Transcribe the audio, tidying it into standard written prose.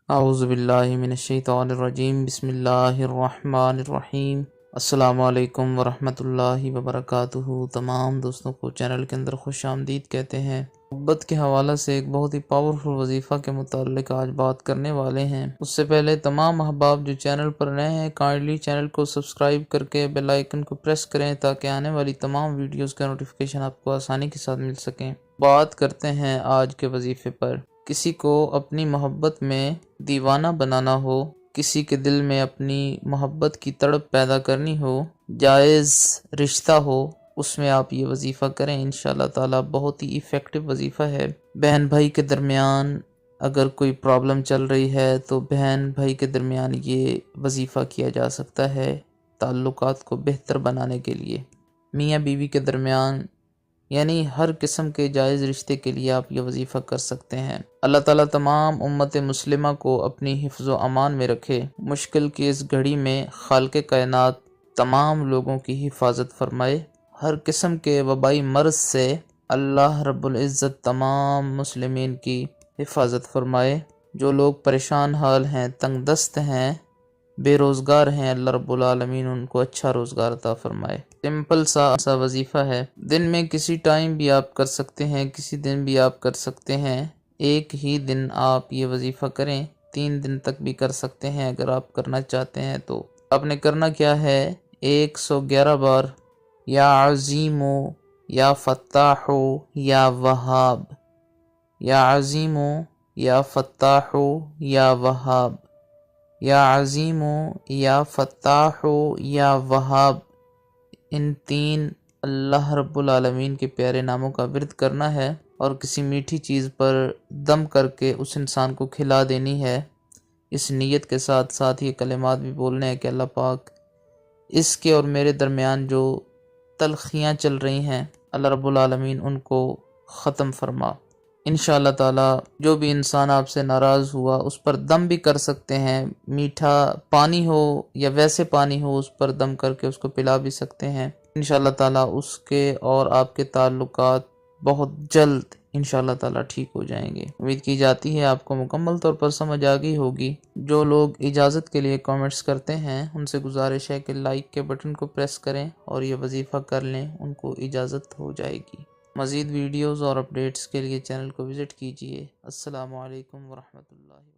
اعوذ باللہ من الشیطان الرجیم، بسم اللہ الرحمن الرحیم۔ السلام علیکم ورحمۃ اللہ وبرکاتہ۔ تمام دوستوں کو چینل کے اندر خوش آمدید کہتے ہیں۔ محبت کے حوالہ سے ایک بہت ہی پاورفل وظیفہ کے متعلق آج بات کرنے والے ہیں۔ اس سے پہلے تمام احباب جو چینل پر نئے ہیں، کائنڈلی چینل کو سبسکرائب کر کے بیل آئیکن کو پریس کریں تاکہ آنے والی تمام ویڈیوز کا نوٹیفیکیشن آپ کو آسانی کے ساتھ مل سکیں۔ بات کرتے ہیں آج کے وظیفے پر۔ کسی کو اپنی محبت میں دیوانہ بنانا ہو، کسی کے دل میں اپنی محبت کی تڑپ پیدا کرنی ہو، جائز رشتہ ہو، اس میں آپ یہ وظیفہ کریں، انشاءاللہ تعالی بہت ہی ایفیکٹو وظیفہ ہے۔ بہن بھائی کے درمیان اگر کوئی پرابلم چل رہی ہے تو بہن بھائی کے درمیان یہ وظیفہ کیا جا سکتا ہے تعلقات کو بہتر بنانے کے لیے۔ میاں بیوی کے درمیان، یعنی ہر قسم کے جائز رشتے کے لیے آپ یہ وظیفہ کر سکتے ہیں۔ اللہ تعالیٰ تمام امت مسلمہ کو اپنی حفظ و امان میں رکھے۔ مشکل کی اس گھڑی میں خالق کائنات تمام لوگوں کی حفاظت فرمائے۔ ہر قسم کے وبائی مرض سے اللہ رب العزت تمام مسلمین کی حفاظت فرمائے۔ جو لوگ پریشان حال ہیں، تنگ دست ہیں، بے روزگار ہیں، اللہ رب العالمین ان کو اچھا روزگار عطا فرمائے۔ سمپل سا وظیفہ ہے، دن میں کسی ٹائم بھی آپ کر سکتے ہیں، کسی دن بھی آپ کر سکتے ہیں۔ ایک ہی دن آپ یہ وظیفہ کریں، 3 دن تک بھی کر سکتے ہیں اگر آپ کرنا چاہتے ہیں تو۔ آپ نے کرنا کیا ہے، 111 بار یا عظیمو یا فتاحو یا وہاب، یا عظیمو یا فتاحو یا وہاب، یا عظیمو یا فتاحو یا وہاب، ان 3 اللہ رب العالمین کے پیارے ناموں کا ورد کرنا ہے اور کسی میٹھی چیز پر دم کر کے اس انسان کو کھلا دینی ہے۔ اس نیت کے ساتھ ساتھ یہ کلمات بھی بولنے ہیں کہ اللہ پاک اس کے اور میرے درمیان جو تلخیاں چل رہی ہیں، اللہ رب العالمین ان کو ختم فرما۔ انشاءاللہ تعالی جو بھی انسان آپ سے ناراض ہوا اس پر دم بھی کر سکتے ہیں، میٹھا پانی ہو یا ویسے پانی ہو اس پر دم کر کے اس کو پلا بھی سکتے ہیں۔ انشاءاللہ تعالی اس کے اور آپ کے تعلقات بہت جلد انشاءاللہ تعالی ٹھیک ہو جائیں گے۔ امید کی جاتی ہے آپ کو مکمل طور پر سمجھ آ گئی ہوگی۔ جو لوگ اجازت کے لیے کامنٹس کرتے ہیں ان سے گزارش ہے کہ لائک کے بٹن کو پریس کریں اور یہ وظیفہ کر لیں، ان کو اجازت ہو جائے گی۔ مزید ویڈیوز اور اپڈیٹس کے لیے چینل کو وزٹ کیجیے۔ السلام علیکم ورحمۃ اللہ۔